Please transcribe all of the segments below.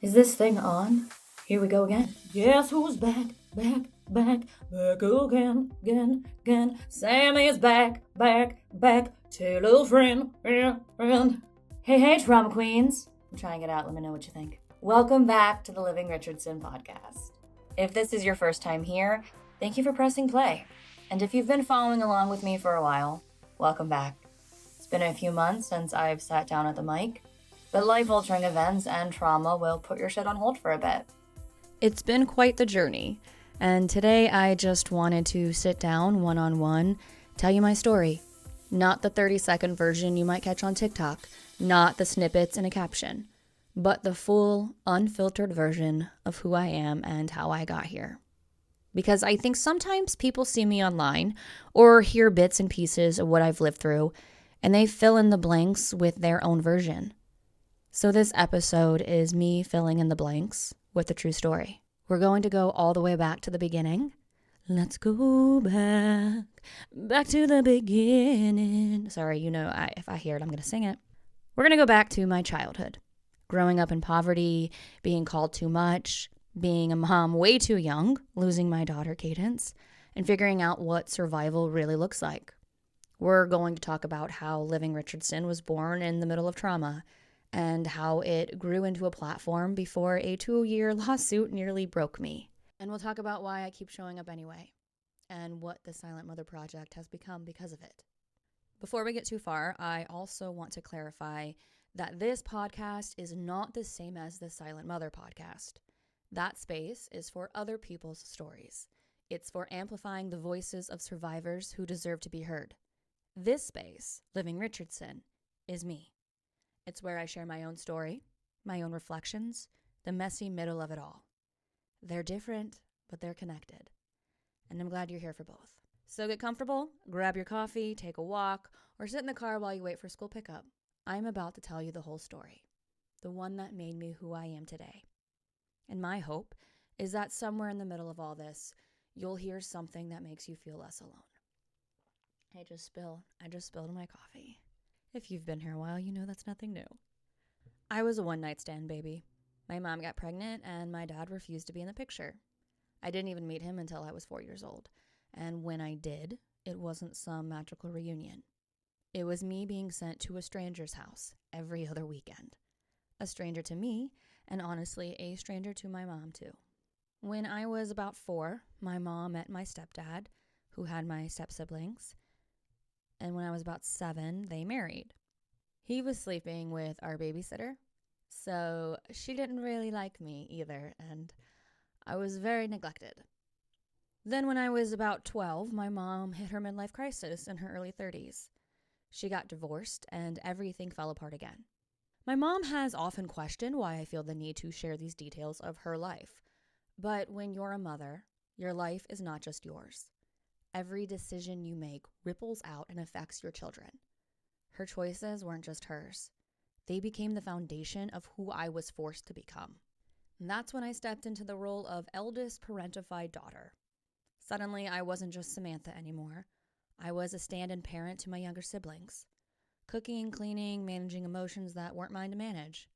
Is this thing on? Here we go again. Guess who's back again. Sammy is back. Tell a friend. Hey, drama queens. I'm trying it out. Let me know what you think. Welcome back to the Living Richardson podcast. If this is your first time here, thank you for pressing play. And if you've been following along with me for a while, welcome back. It's been a few months since I've sat down at the mic, but life-altering events and trauma will put your shit on hold for a bit. It's been quite the journey, and today I just wanted to sit down one-on-one, tell you my story. Not the 30-second version you might catch on TikTok, not the snippets in a caption, but the full, unfiltered version of who I am and how I got here. Because I think sometimes people see me online or hear bits and pieces of what I've lived through, and they fill in the blanks with their own version. So this episode is me filling in the blanks with the true story. We're going to go all the way back to the beginning. Let's go back to the beginning. Sorry, if I hear it, I'm going to sing it. We're going to go back to my childhood. Growing up in poverty, being called too much, being a mom way too young, losing my daughter Cadence, and figuring out what survival really looks like. We're going to talk about how Living Richardson was born in the middle of trauma, and how it grew into a platform before a 2-year lawsuit nearly broke me. And we'll talk about why I keep showing up anyway, and what the Silent Mother Project has become because of it. Before we get too far, I also want to clarify that this podcast is not the same as the Silent Mother Podcast. That space is for other people's stories. It's for amplifying the voices of survivors who deserve to be heard. This space, Living Richardson, is me. It's where I share my own story, my own reflections, the messy middle of it all. They're different, but they're connected. And I'm glad you're here for both. So get comfortable, grab your coffee, take a walk, or sit in the car while you wait for school pickup. I'm about to tell you the whole story, the one that made me who I am today. And my hope is that somewhere in the middle of all this, you'll hear something that makes you feel less alone. I just spilled my coffee. If you've been here a while, you know that's nothing new. I was a one-night stand baby. My mom got pregnant, and my dad refused to be in the picture. I didn't even meet him until I was 4 years old. And when I did, it wasn't some magical reunion. It was me being sent to a stranger's house every other weekend. A stranger to me, and honestly, a stranger to my mom, too. When I was about 4, my mom met my stepdad, who had my step-siblings. And when I was about 7, they married. He was sleeping with our babysitter, so she didn't really like me either, and I was very neglected. Then when I was about 12, my mom hit her midlife crisis in her early 30s. She got divorced, and everything fell apart again. My mom has often questioned why I feel the need to share these details of her life. But when you're a mother, your life is not just yours. Every decision you make ripples out and affects your children. Her choices weren't just hers. They became the foundation of who I was forced to become. And that's when I stepped into the role of eldest parentified daughter. Suddenly, I wasn't just Samantha anymore. I was a stand-in parent to my younger siblings. Cooking, cleaning, managing emotions that weren't mine to manage.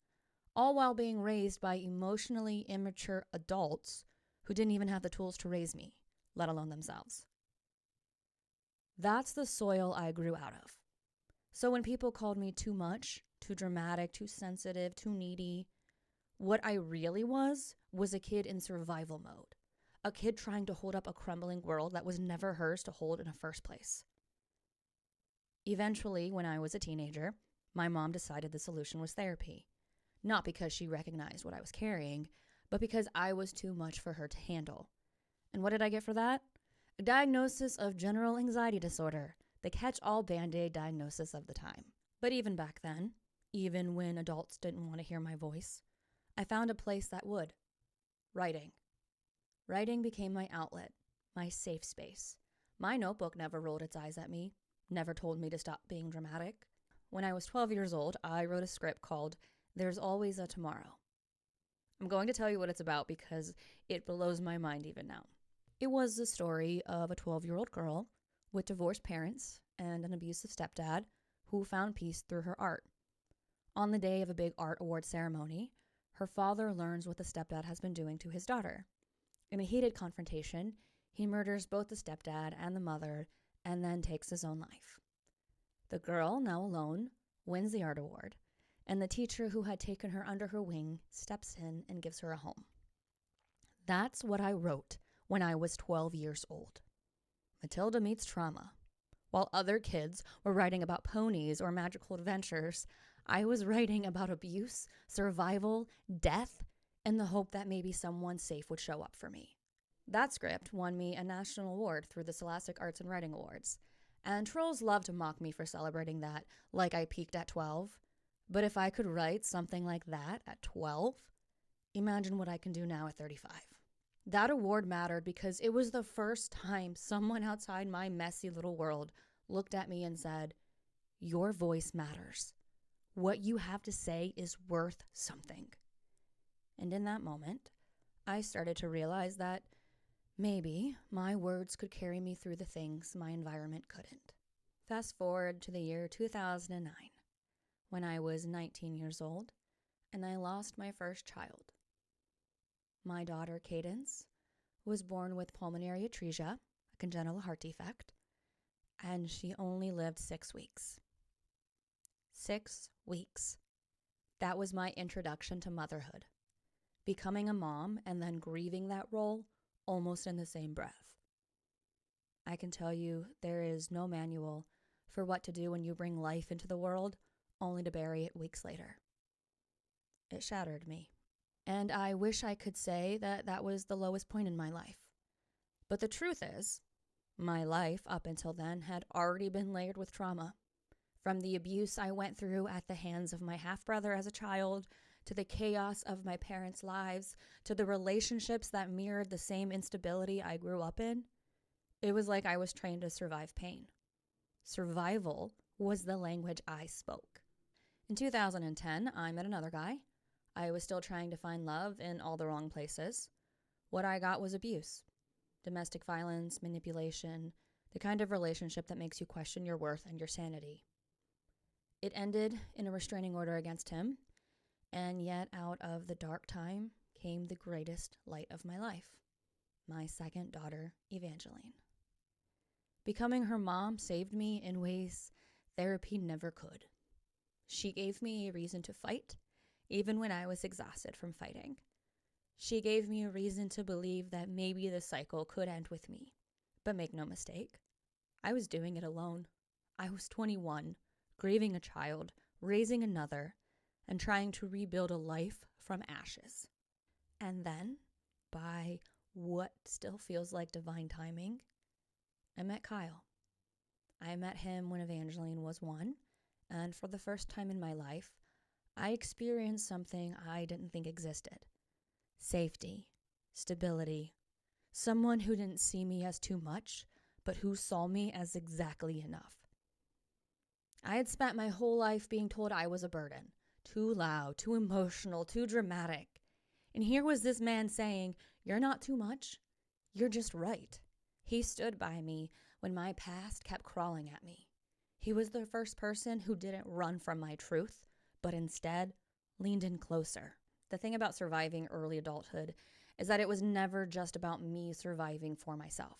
All while being raised by emotionally immature adults who didn't even have the tools to raise me, let alone themselves. That's the soil I grew out of. So when people called me too much, too dramatic, too sensitive, too needy, what I really was a kid in survival mode. A kid trying to hold up a crumbling world that was never hers to hold in the first place. Eventually, when I was a teenager, my mom decided the solution was therapy. Not because she recognized what I was carrying, but because I was too much for her to handle. And what did I get for that? A diagnosis of general anxiety disorder, the catch-all Band-Aid diagnosis of the time. But even back then, even when adults didn't want to hear my voice, I found a place that would. Writing. Writing became my outlet, my safe space. My notebook never rolled its eyes at me, never told me to stop being dramatic. When I was 12 years old, I wrote a script called There's Always a Tomorrow. I'm going to tell you what it's about because it blows my mind even now. It was the story of a 12-year-old girl with divorced parents and an abusive stepdad who found peace through her art. On the day of a big art award ceremony, her father learns what the stepdad has been doing to his daughter. In a heated confrontation, he murders both the stepdad and the mother and then takes his own life. The girl, now alone, wins the art award, and the teacher who had taken her under her wing steps in and gives her a home. That's what I wrote when I was 12 years old. Matilda meets trauma. While other kids were writing about ponies or magical adventures, I was writing about abuse, survival, death, and the hope that maybe someone safe would show up for me. That script won me a national award through the Scholastic Arts and Writing Awards, and trolls love to mock me for celebrating that, like I peaked at 12. But if I could write something like that at 12, imagine what I can do now at 35. That award mattered because it was the first time someone outside my messy little world looked at me and said, "Your voice matters. What you have to say is worth something." And in that moment, I started to realize that maybe my words could carry me through the things my environment couldn't. Fast forward to the year 2009, when I was 19 years old and I lost my first child. My daughter, Cadence, was born with pulmonary atresia, a congenital heart defect, and she only lived 6 weeks. 6 weeks. That was my introduction to motherhood. Becoming a mom and then grieving that role almost in the same breath. I can tell you there is no manual for what to do when you bring life into the world only to bury it weeks later. It shattered me. And I wish I could say that that was the lowest point in my life. But the truth is, my life up until then had already been layered with trauma. From the abuse I went through at the hands of my half-brother as a child, to the chaos of my parents' lives, to the relationships that mirrored the same instability I grew up in, it was like I was trained to survive pain. Survival was the language I spoke. In 2010, I met another guy. I was still trying to find love in all the wrong places. What I got was abuse. Domestic violence, manipulation, the kind of relationship that makes you question your worth and your sanity. It ended in a restraining order against him, and yet out of the dark time came the greatest light of my life, my second daughter, Evangeline. Becoming her mom saved me in ways therapy never could. She gave me a reason to fight, even when I was exhausted from fighting. She gave me a reason to believe that maybe the cycle could end with me. But make no mistake, I was doing it alone. I was 21, grieving a child, raising another, and trying to rebuild a life from ashes. And then, by what still feels like divine timing, I met Kyle. I met him when Evangeline was 1, and for the first time in my life, I experienced something I didn't think existed. Safety, stability, someone who didn't see me as too much, but who saw me as exactly enough. I had spent my whole life being told I was a burden, too loud, too emotional, too dramatic. And here was this man saying, "You're not too much, you're just right." He stood by me when my past kept crawling at me. He was the first person who didn't run from my truth, but instead leaned in closer. The thing about surviving early adulthood is that it was never just about me surviving for myself.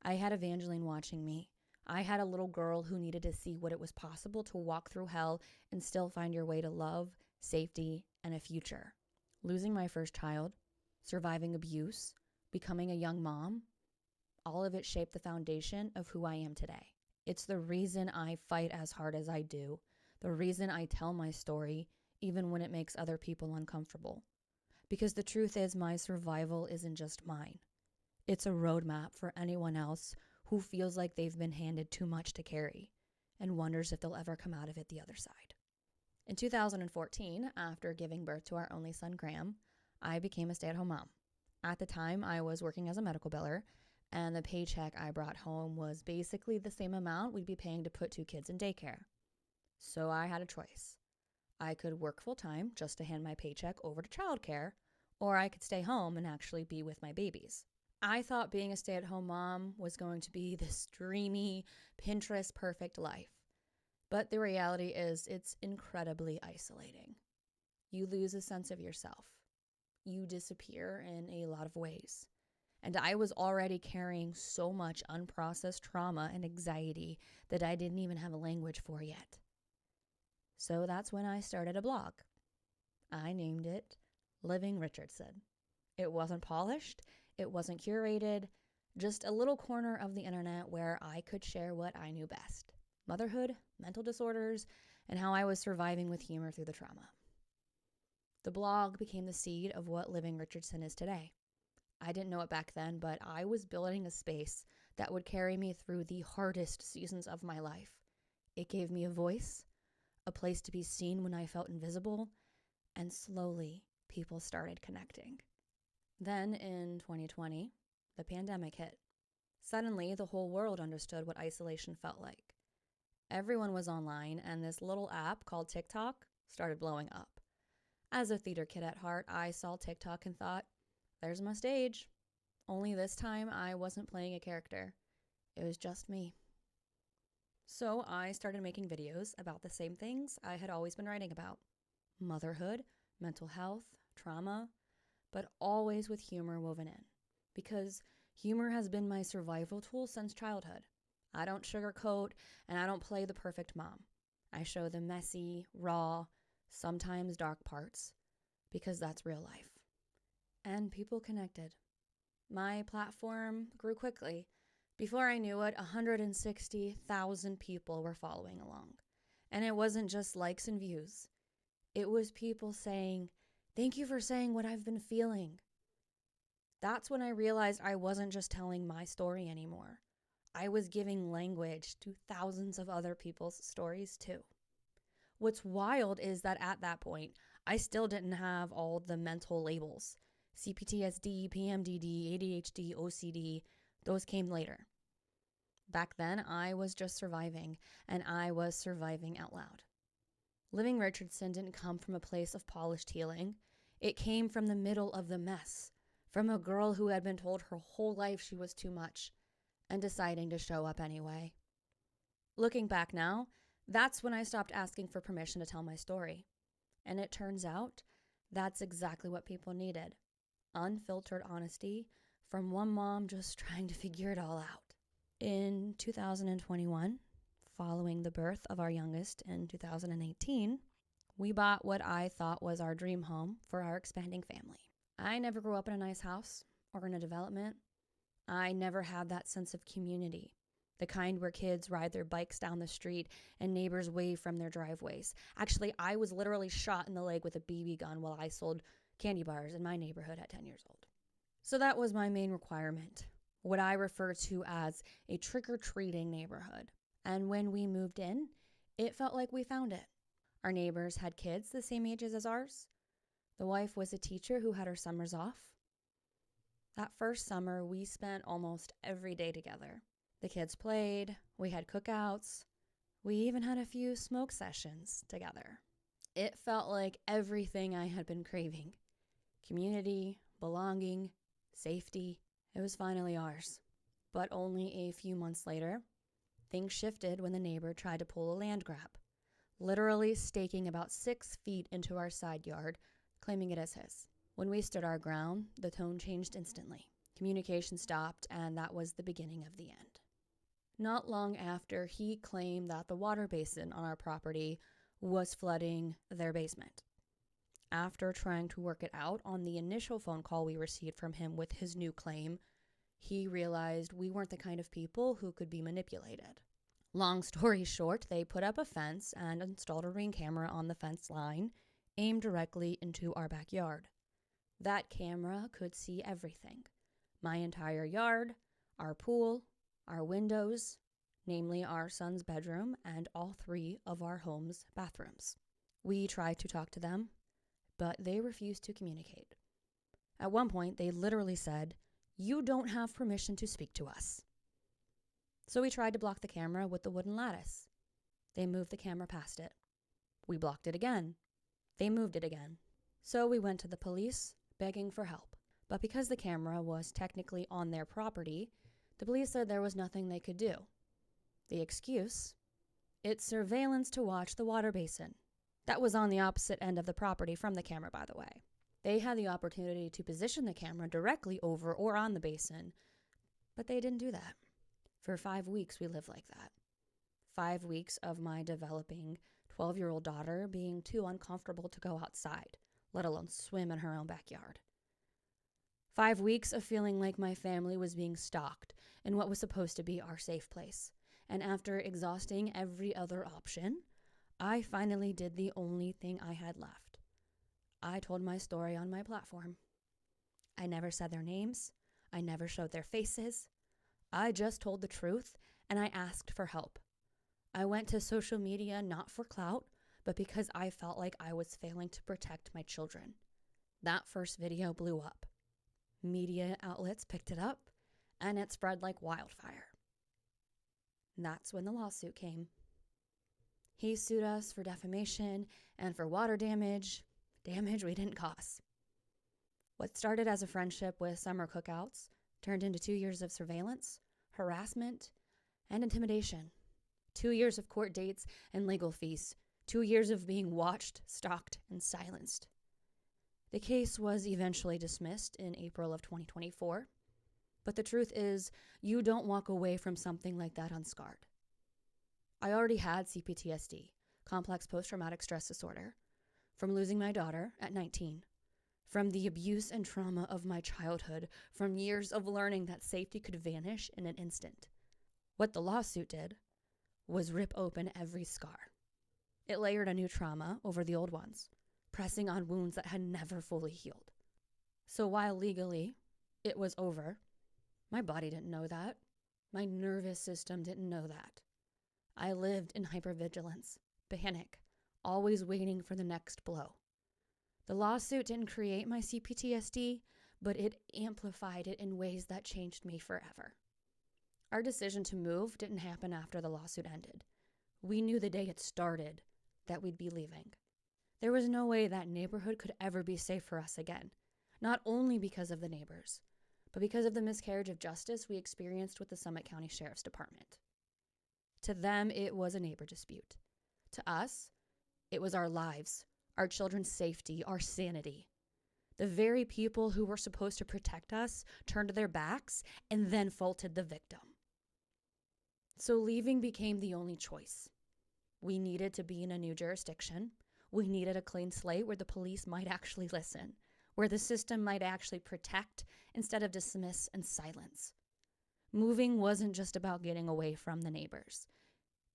I had Evangeline watching me. I had a little girl who needed to see what it was possible to walk through hell and still find your way to love, safety, and a future. Losing my first child, surviving abuse, becoming a young mom, all of it shaped the foundation of who I am today. It's the reason I fight as hard as I do, the reason I tell my story, even when it makes other people uncomfortable. Because the truth is, my survival isn't just mine. It's a roadmap for anyone else who feels like they've been handed too much to carry and wonders if they'll ever come out of it the other side. In 2014, after giving birth to our only son, Graham, I became a stay-at-home mom. At the time, I was working as a medical biller, and the paycheck I brought home was basically the same amount we'd be paying to put 2 kids in daycare. So I had a choice. I could work full-time just to hand my paycheck over to childcare, or I could stay home and actually be with my babies. I thought being a stay-at-home mom was going to be this dreamy, Pinterest-perfect life. But the reality is it's incredibly isolating. you lose a sense of yourself. You disappear in a lot of ways. And I was already carrying so much unprocessed trauma and anxiety that I didn't even have a language for yet. So that's when I started a blog. I named it Living Richardson. It wasn't polished, it wasn't curated, just a little corner of the internet where I could share what I knew best: motherhood, mental disorders, and how I was surviving with humor through the trauma. The blog became the seed of what Living Richardson is today. I didn't know it back then, but I was building a space that would carry me through the hardest seasons of my life. It gave me a voice, a place to be seen when I felt invisible, and slowly people started connecting. Then in 2020, the pandemic hit. Suddenly, the whole world understood what isolation felt like. Everyone was online, and this little app called TikTok started blowing up. As a theater kid at heart, I saw TikTok and thought, there's my stage. Only this time, I wasn't playing a character. It was just me. So I started making videos about the same things I had always been writing about: motherhood, mental health, trauma, but always with humor woven in. Because humor has been my survival tool since childhood. I don't sugarcoat, and I don't play the perfect mom. I show the messy, raw, sometimes dark parts, because that's real life. And people connected. My platform grew quickly. Before I knew it, 160,000 people were following along. And it wasn't just likes and views. It was people saying, "Thank you for saying what I've been feeling." That's when I realized I wasn't just telling my story anymore. I was giving language to thousands of other people's stories too. What's wild is that at that point, I still didn't have all the mental labels. CPTSD, PMDD, ADHD, OCD, those came later. Back then, I was just surviving, and I was surviving out loud. Living Richardson didn't come from a place of polished healing. It came from the middle of the mess, from a girl who had been told her whole life she was too much, and deciding to show up anyway. Looking back now, that's when I stopped asking for permission to tell my story. And it turns out that's exactly what people needed: unfiltered honesty from one mom just trying to figure it all out. In 2021, following the birth of our youngest in 2018, we bought what I thought was our dream home for our expanding family. I never grew up in a nice house or in a development. I never had that sense of community, the kind where kids ride their bikes down the street and neighbors wave from their driveways. Actually, I was literally shot in the leg with a BB gun while I sold candy bars in my neighborhood at 10 years old. So that was my main requirement, what I refer to as a trick-or-treating neighborhood. And when we moved in, it felt like we found it. Our neighbors had kids the same ages as ours. The wife was a teacher who had her summers off. That first summer, we spent almost every day together. The kids played, we had cookouts, we even had a few smoke sessions together. It felt like everything I had been craving: community, belonging, safety. It was finally ours. But only a few months later, things shifted when the neighbor tried to pull a land grab, literally staking about 6 feet into our side yard, claiming it as his. When we stood our ground, the tone changed instantly. Communication stopped, and that was the beginning of the end. Not long after, he claimed that the water basin on our property was flooding their basement. After trying to work it out on the initial phone call we received from him with his new claim, he realized we weren't the kind of people who could be manipulated. Long story short, they put up a fence and installed a Ring camera on the fence line, aimed directly into our backyard. That camera could see everything: my entire yard, our pool, our windows, namely our son's bedroom and all 3 of our home's bathrooms. We tried to talk to them, but they refused to communicate. At one point, they literally said, "You don't have permission to speak to us." So we tried to block the camera with the wooden lattice. They moved the camera past it. We blocked it again. They moved it again. So we went to the police, begging for help. But because the camera was technically on their property, the police said there was nothing they could do. The excuse: it's surveillance to watch the water basin. That was on the opposite end of the property from the camera, by the way. They had the opportunity to position the camera directly over or on the basin, but they didn't do that. For 5 weeks, we lived like that. 5 weeks of my developing 12-year-old daughter being too uncomfortable to go outside, let alone swim in her own backyard. 5 weeks of feeling like my family was being stalked in what was supposed to be our safe place. And after exhausting every other option, I finally did the only thing I had left. I told my story on my platform. I never said their names. I never showed their faces. I just told the truth, and I asked for help. I went to social media not for clout, but because I felt like I was failing to protect my children. That first video blew up. Media outlets picked it up, and it spread like wildfire. That's when the lawsuit came. He sued us for defamation and for water damage we didn't cause. What started as a friendship with summer cookouts turned into 2 years of surveillance, harassment, and intimidation. 2 years of court dates and legal fees. 2 years of being watched, stalked, and silenced. The case was eventually dismissed in April of 2024. But the truth is, you don't walk away from something like that unscarred. I already had CPTSD, complex post-traumatic stress disorder, from losing my daughter at 19, from the abuse and trauma of my childhood, from years of learning that safety could vanish in an instant. What the lawsuit did was rip open every scar. It layered a new trauma over the old ones, pressing on wounds that had never fully healed. So while legally it was over, my body didn't know that. My nervous system didn't know that. I lived in hypervigilance, panic, always waiting for the next blow. The lawsuit didn't create my CPTSD, but it amplified it in ways that changed me forever. Our decision to move didn't happen after the lawsuit ended. We knew the day it started that we'd be leaving. There was no way that neighborhood could ever be safe for us again, not only because of the neighbors, but because of the miscarriage of justice we experienced with the Summit County Sheriff's Department. To them, it was a neighbor dispute. To us, it was our lives, our children's safety, our sanity. The very people who were supposed to protect us turned their backs and then faulted the victim. So leaving became the only choice. We needed to be in a new jurisdiction. We needed a clean slate where the police might actually listen, where the system might actually protect instead of dismiss and silence. Moving wasn't just about getting away from the neighbors.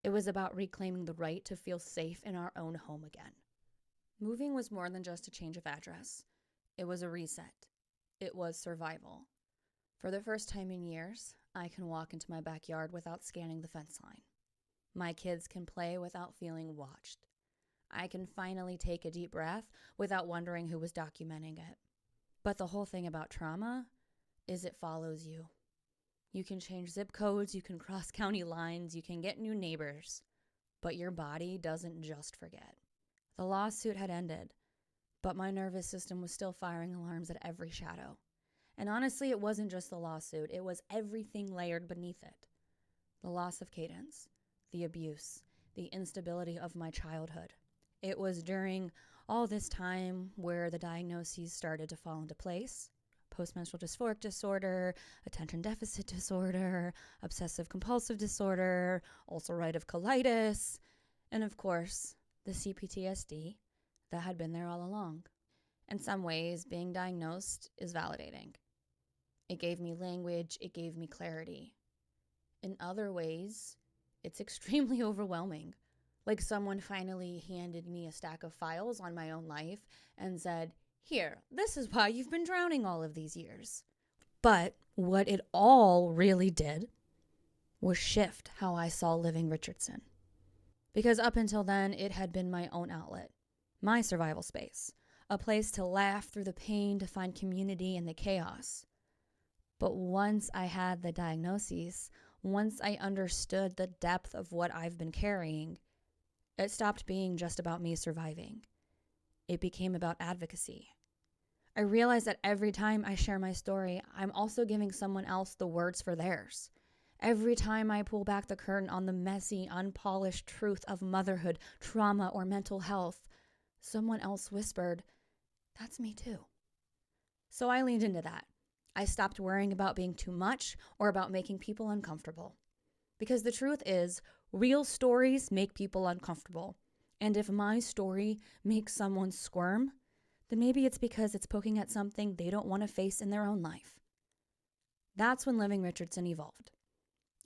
It was about reclaiming the right to feel safe in our own home again. Moving was more than just a change of address. It was a reset. It was survival. For the first time in years, I can walk into my backyard without scanning the fence line. My kids can play without feeling watched. I can finally take a deep breath without wondering who was documenting it. But the whole thing about trauma is it follows you. You can change zip codes, you can cross county lines, you can get new neighbors, but your body doesn't just forget. The lawsuit had ended, but my nervous system was still firing alarms at every shadow. And honestly, it wasn't just the lawsuit, it was everything layered beneath it. The loss of cadence, the abuse, the instability of my childhood. It was during all this time where the diagnoses started to fall into place. Postmenstrual dysphoric disorder, attention deficit disorder, obsessive compulsive disorder, ulcerative colitis, and of course, the CPTSD that had been there all along. In some ways, being diagnosed is validating. It gave me language, it gave me clarity. In other ways, it's extremely overwhelming. Like someone finally handed me a stack of files on my own life and said, "Here, this is why you've been drowning all of these years." But what it all really did was shift how I saw Living Richardson. Because up until then, it had been my own outlet, my survival space, a place to laugh through the pain, to find community in the chaos. But once I had the diagnoses, once I understood the depth of what I've been carrying, it stopped being just about me surviving. It became about advocacy. I realized that every time I share my story, I'm also giving someone else the words for theirs. Every time I pull back the curtain on the messy, unpolished truth of motherhood, trauma, or mental health, someone else whispered, "That's me too." So I leaned into that. I stopped worrying about being too much or about making people uncomfortable. Because the truth is, real stories make people uncomfortable. And if my story makes someone squirm, then maybe it's because it's poking at something they don't want to face in their own life. That's when Living Richardson evolved.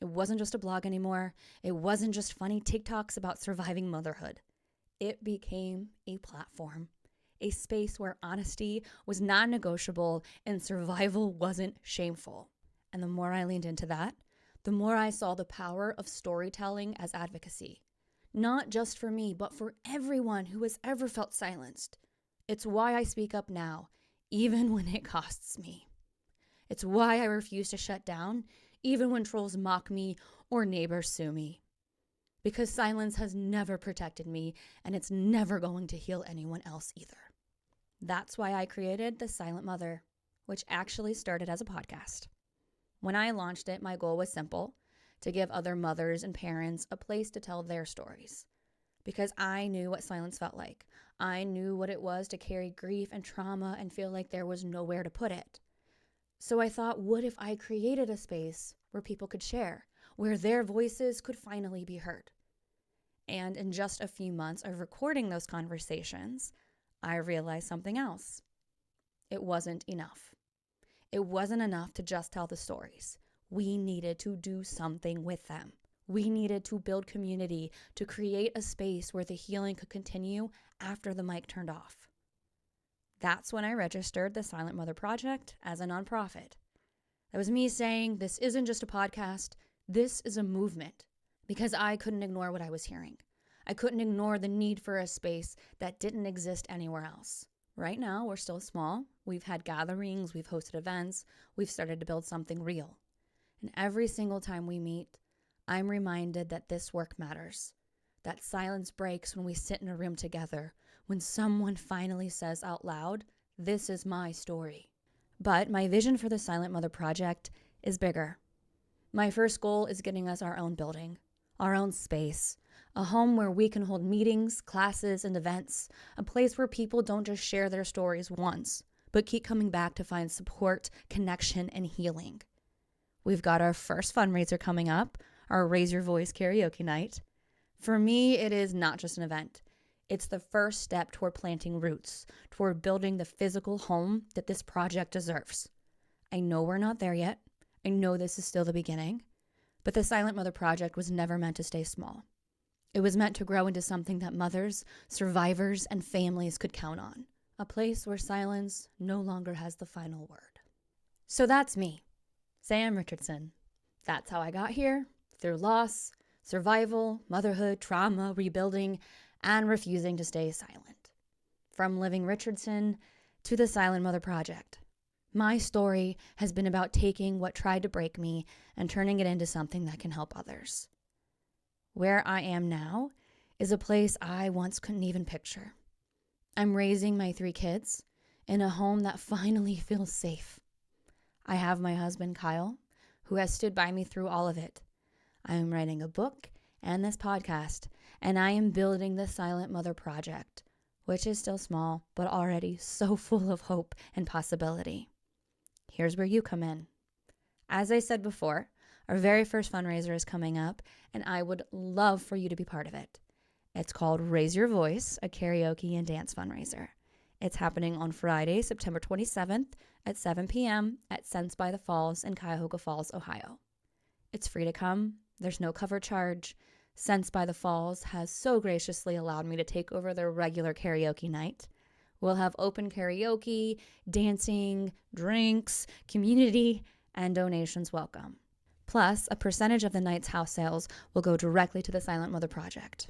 It wasn't just a blog anymore. It wasn't just funny TikToks about surviving motherhood. It became a platform, a space where honesty was non-negotiable and survival wasn't shameful. And the more I leaned into that, the more I saw the power of storytelling as advocacy. Not just for me, but for everyone who has ever felt silenced. It's why I speak up now, even when it costs me. It's why I refuse to shut down, even when trolls mock me or neighbors sue me. Because silence has never protected me, and it's never going to heal anyone else either. That's why I created The Silent Mother, which actually started as a podcast. When I launched it, my goal was simple: to give other mothers and parents a place to tell their stories. Because I knew what silence felt like. I knew what it was to carry grief and trauma and feel like there was nowhere to put it. So I thought, what if I created a space where people could share, where their voices could finally be heard? And in just a few months of recording those conversations, I realized something else. It wasn't enough. It wasn't enough to just tell the stories. We needed to do something with them. We needed to build community, to create a space where the healing could continue after the mic turned off. That's when I registered the Silent Mother Project as a nonprofit. That was me saying, this isn't just a podcast, this is a movement. Because I couldn't ignore what I was hearing. I couldn't ignore the need for a space that didn't exist anywhere else. Right now, we're still small. We've had gatherings, we've hosted events, we've started to build something real. And every single time we meet, I'm reminded that this work matters. That silence breaks when we sit in a room together, when someone finally says out loud, "This is my story." But my vision for the Silent Mother Project is bigger. My first goal is getting us our own building, our own space, a home where we can hold meetings, classes, and events, a place where people don't just share their stories once, but keep coming back to find support, connection, and healing. We've got our first fundraiser coming up, our Raise Your Voice karaoke night. For me, it is not just an event. It's the first step toward planting roots, toward building the physical home that this project deserves. I know we're not there yet. I know this is still the beginning. But the Silent Mother Project was never meant to stay small. It was meant to grow into something that mothers, survivors, and families could count on. A place where silence no longer has the final word. So that's me, Sam Richardson. That's how I got here, through loss, survival, motherhood, trauma, rebuilding, and refusing to stay silent. From Living Richardson to the Silent Mother Project. My story has been about taking what tried to break me and turning it into something that can help others. Where I am now is a place I once couldn't even picture. I'm raising my 3 kids in a home that finally feels safe. I have my husband, Kyle, who has stood by me through all of it. I am writing a book and this podcast, and I am building the Silent Mother Project, which is still small, but already so full of hope and possibility. Here's where you come in. As I said before, our very first fundraiser is coming up, and I would love for you to be part of it. It's called Raise Your Voice, a karaoke and dance fundraiser. It's happening on Friday, September 27th at 7 p.m. at Sense by the Falls in Cuyahoga Falls, Ohio. It's free to come. There's no cover charge. Sense by the Falls has so graciously allowed me to take over their regular karaoke night. We'll have open karaoke, dancing, drinks, community, and donations welcome. Plus, a percentage of the night's house sales will go directly to the Silent Mother Project.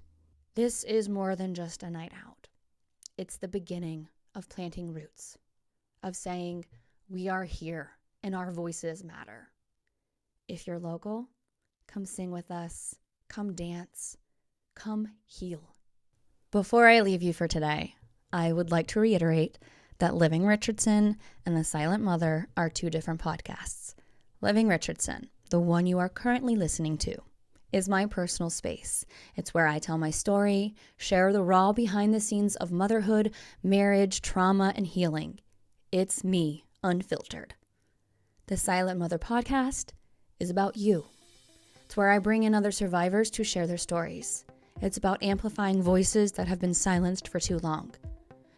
This is more than just a night out. It's the beginning of planting roots, of saying, we are here and our voices matter. If you're local, come sing with us, come dance, come heal. Before I leave you for today, I would like to reiterate that Living Richardson and The Silent Mother are 2 different podcasts. Living Richardson, the one you are currently listening to, is my personal space. It's where I tell my story, share the raw behind the scenes of motherhood, marriage, trauma, and healing. It's me, unfiltered. The Silent Mother podcast is about you. It's where I bring in other survivors to share their stories. It's about amplifying voices that have been silenced for too long.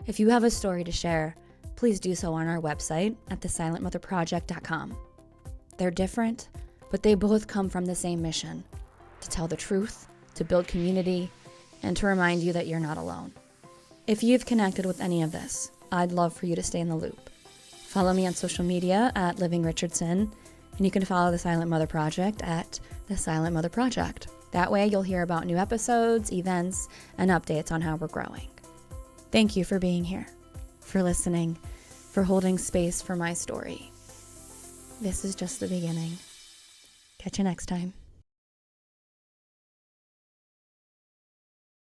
If you have a story to share, please do so on our website at thesilentmotherproject.com. They're different, but they both come from the same mission: to tell the truth, to build community, and to remind you that you're not alone. If you've connected with any of this, I'd love for you to stay in the loop. Follow me on social media at Living Richardson, and you can follow the Silent Mother Project at the Silent Mother Project. That way you'll hear about new episodes, events, and updates on how we're growing. Thank you for being here, for listening, for holding space for my story. This is just the beginning. Catch you next time.